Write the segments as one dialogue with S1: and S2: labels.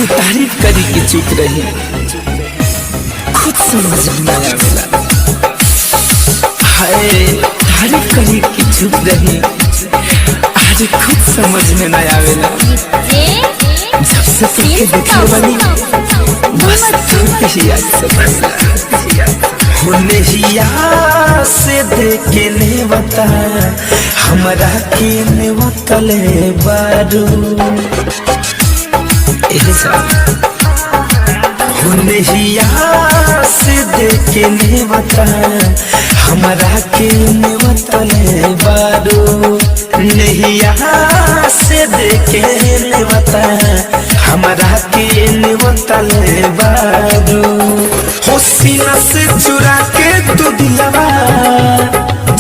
S1: खाली तारीफ करी के चुप रही, खुद समझ में आवेला। हाय तारीफ करी के चुप रही, आज खुद समझ में न आवेला। जब से तुमके देखले बानी बस तुमके ही याद सब होने हिया से देखे ने बता हमरा के ने वतले बारू होने हिया से देखे ने बता हमरा के ने वतले बारू नहिया से देखे ने बता हमरा के ने वतले बारू हो सीना से चुरा के तू दिलवा,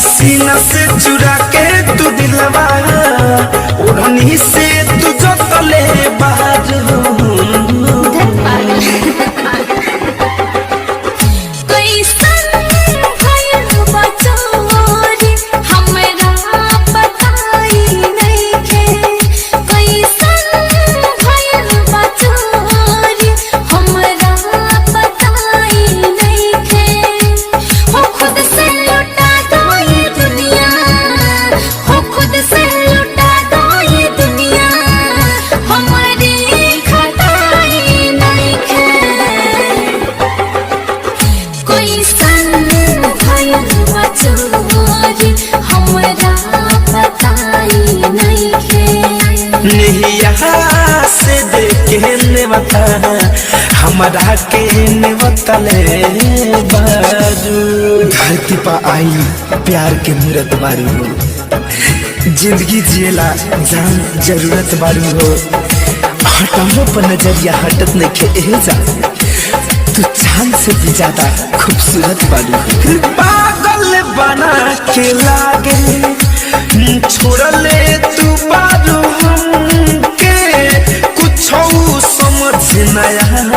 S1: सीना से चुरा के तू दिलवा ओढ़नी से तू जो तले बाहर से देखे ने बता हमरा के ने वतले बारू धरती पर आई प्यार के मूरत बारू हो, जिंदगी जिएला जान जरूरत बारू हो। हटाओ पर नजरिया हटत नहीं खे जा, तू चांद से भी ज्यादा खूबसूरत बारू हो। पागल बना के लागे छोड़ले तू बारू हमके कुछ समझ न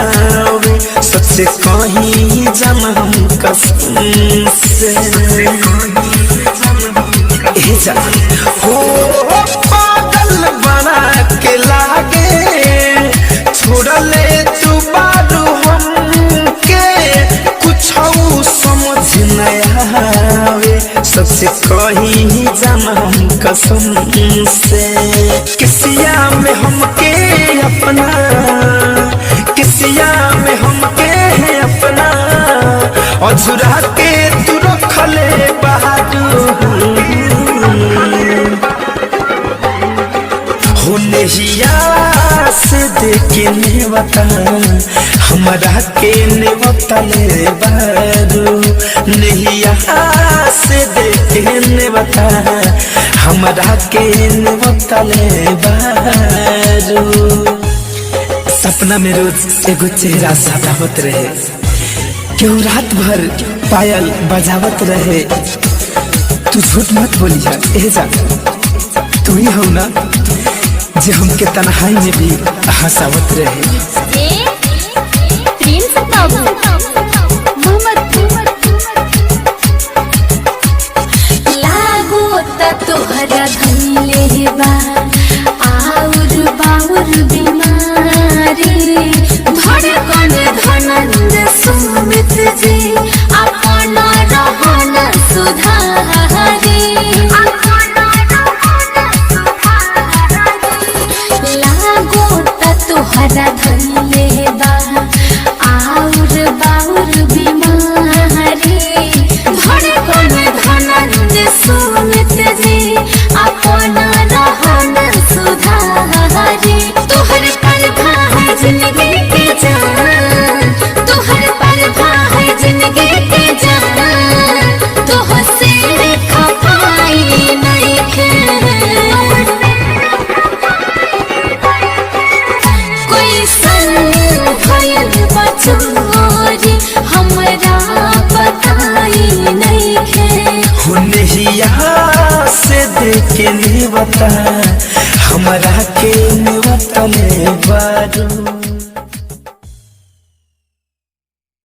S1: आवे सच्चे कहीं जान हम कसम से हो पागल बना के लागे छोड़ले तू बारू हमके कुछ समझ न आवे सबसे कहीं जान हम कसम से। किसिया में हमके अपना, किसिया में हमके अपना अझुरा के तू रखले बहादुर होने हिया से देखे ने बता हमरा के ने वतले बारू नहिया से देखे ने बता हमरा के ने वतले बारू। सपना में रोज एगो चेहरा सतावत रहे, क्यों रात भर पायल बजावत रहे। तू झूठ मत बोलिया ए जा, तू ही हो ना जे हमके तन्हाई में भी हंसावत रहे।
S2: तोहरा धइले बा आउर बाउर बीमारी धड़कन धनंद सुमित जी अपन रहन सुधारी लागो त तोहरा धइले बा आउर बाउर बीमारी धड़कन धनंद सुमित जी अपन रहन सुधारी तोहर परभा है जिंदगी के जान, तोहर परभा है जिंदगी के जान तोह से खपाई नहीं खे कोई सन भयल बचोरी हमरा बताई नहीं खे
S1: होने हिया से देखे ने बता हमरा के ने वतले बारू।